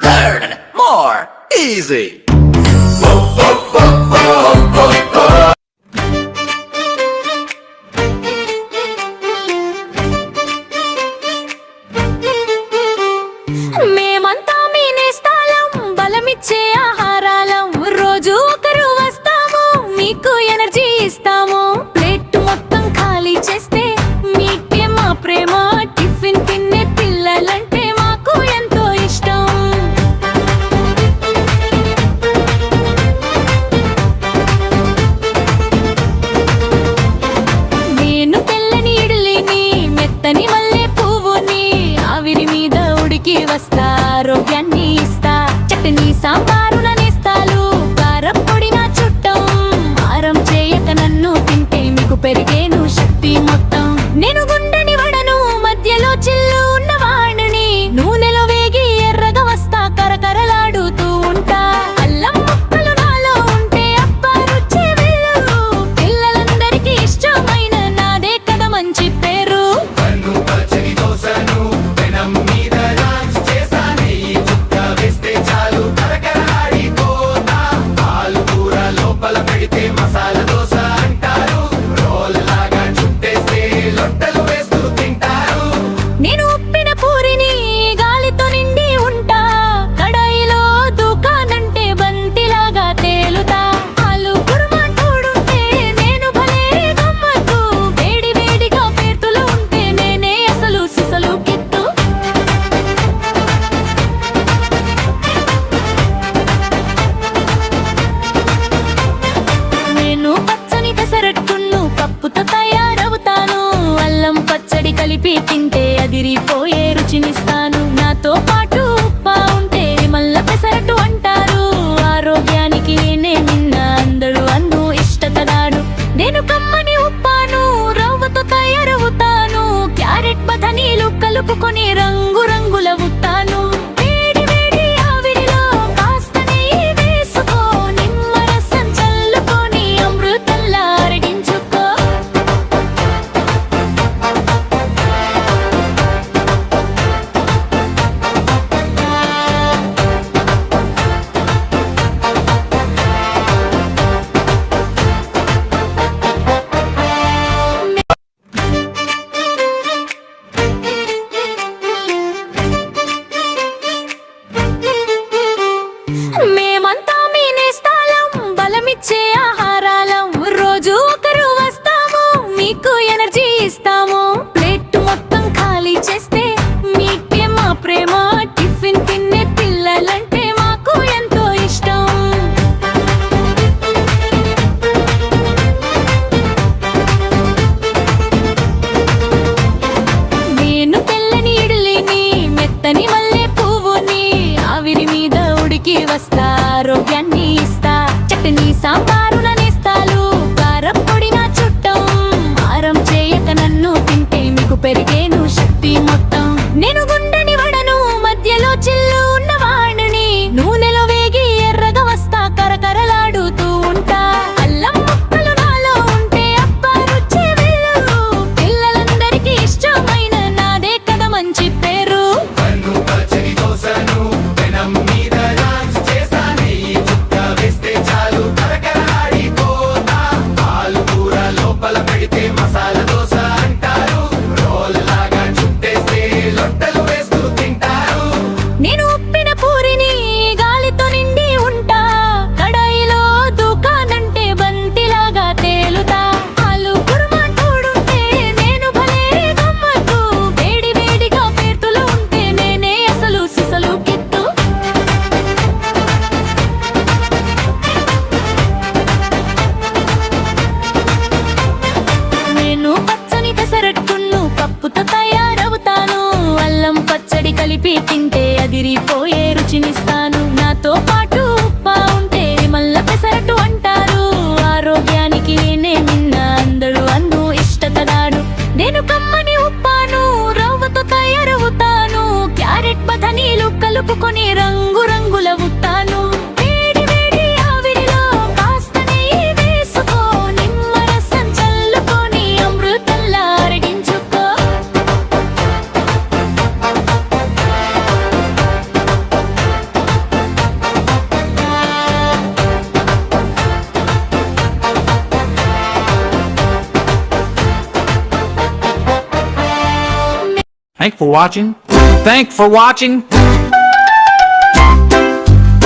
Learn more easy. మేమంతా మీ నేస్తాలం, బలమిచ్చే ఆహారాలం. రోజు ఒకరు వస్తాము, మీకు ఎనర్జీ ఇస్తాము. ప్లేట్ మొత్తం ఖాళీ చేస్తే మీకే మా ప్రేమ. టిఫిన్ తినే పిల్లలంటే మాకు ఎంతో ఇష్టం. నేను తెల్లని ఇడ్లీని, మెత్తని మల్లె పువ్వుని, ఆవిరి మీద ఉడికి వస్తా, ఆరోగ్యాన్ని ఇస్తా. చట్నీ సాంబారు నేస్తాలు, కారం పొడి నా చుట్టం. ఆరం చేయక నన్ను తింటే మీకు పెరిగేను శక్తి మొత్తం. నేను గుండెని వడను, మధ్యలో చిల్లు ఉన్న వాణిని. నూనెలో వేగి ఎర్రగా వస్తా, కరకరలాడుతూ ఉంటా. అల్లం ముక్కలు నాలో ఉంటే అబ్బా రుచి వేరు. పిల్లలందరికీ ఇష్టమైన నాదే కదా మంచి పేరు. నేను ఉప్పిన పూరిని గాలితో నిండి ఉంటా. కడాయిలో దూకానంటే బంతిలాగా తేలుతా. ఆలు కుర్మా తోడుంటే నేను భలే గమ్మత్తు. వేడి వేడిగా పేర్తులు ఉంటే నేనే అసలు సిసలు కిత్తు. నేను పచ్చని పెసరట్టును పప్పుతో తయారవుతాను. అల్లం పచ్చడి కలిపి తింటే అదిరిపోయే రుచినిస్తాను. నాతో పాటు ఉప్పా ఉంటే మల్ల పెసరట్టు అంటారు. ఆరోగ్యానికి నేనే నిన్న అందరూ అన్ను ఇష్టపడాడు. నేను కమ్మని ఉప్పాను, రవ్వతో తయారవుతాను. క్యారెట్ బఠానీలు కలుపుకొని రంగు రంగుల ఉత్తాను. వేడి వేడి ఆవిరిలో కాస్త నెయ్యి వేసుకో, నిమ్మరసం చల్లుకొని అమృతంలా అరగించుకో. మేమంతా మీ నేస్తాలం, బలమిచ్చే ఆహారాలం. రోజు ఒకరు వస్తాము, మీకు ఎనర్జీ ఇస్తాము. ప్లేట్ మొత్తం ఖాళీ చేస్తే మీకే మా ప్రేమ. టిఫిన్ తినే పిల్లలంటే మాకు ఎంతో ఇష్టం. నేను తెల్లని ఇడ్లీని, మెత్తని మల్లె పువ్వుని, ఆవిరి మీద ఉడికి వస్తా, ఆరోగ్యాన్ని ఇస్తా. చట్నీ సాంబారు నేస్తాలు, కారం పొడి నా చుట్టం. ఆరం చేయక నన్ను తింటే మీకు పెరిగేను శక్తి మొత్తం. నేను గుండెని వడను, మధ్యలో చిల్లు ఉన్న వాణిని. నూనెలో వేగి ఎర్రగా వస్తా, కరకరలాడుతూ ఉంటా. అల్లం ముక్కలు నాలో ఉంటే అబ్బా రుచి వేరు. పిల్లలందరికీ ఇష్టమైన నాదే కదా మంచి పేరు. నేను ఉప్పిన పూరిని గాలితో నిండి ఉంటా. కడాయిలో దూకానంటే బంతిలాగా తేలుతా. ఆలు కుర్మా తోడుంటే నేను భలే గమ్మత్తు. వేడి వేడిగా పేర్తులు ఉంటే నేనే అసలు సిసలు కిత్తు. నేను పచ్చని పెసరట్టును పప్పుతో తయారవుతాను. అల్లం పచ్చడి కలిపి తింటే అదిరిపోయే రుచినిస్తాను. నాతో పాటు ఉప్పా ఉంటే మల్ల పెసరట్టు అంటారు. ఆరోగ్యానికి నేనే నిన్న అందరూ అన్ను ఇష్టపడాడు. నేను కమ్మని ఉప్పాను, రవ్వతో తయారవుతాను. క్యారెట్ బఠానీలు కలుపుకొని రంగు రంగుల ఉత్తాను. వేడి వేడి ఆవిరిలో కాస్త నెయ్యి వేసుకో, నిమ్మరసం చల్లుకొని అమృతంలా అరగించుకో. Thanks for watching. Thanks for watching.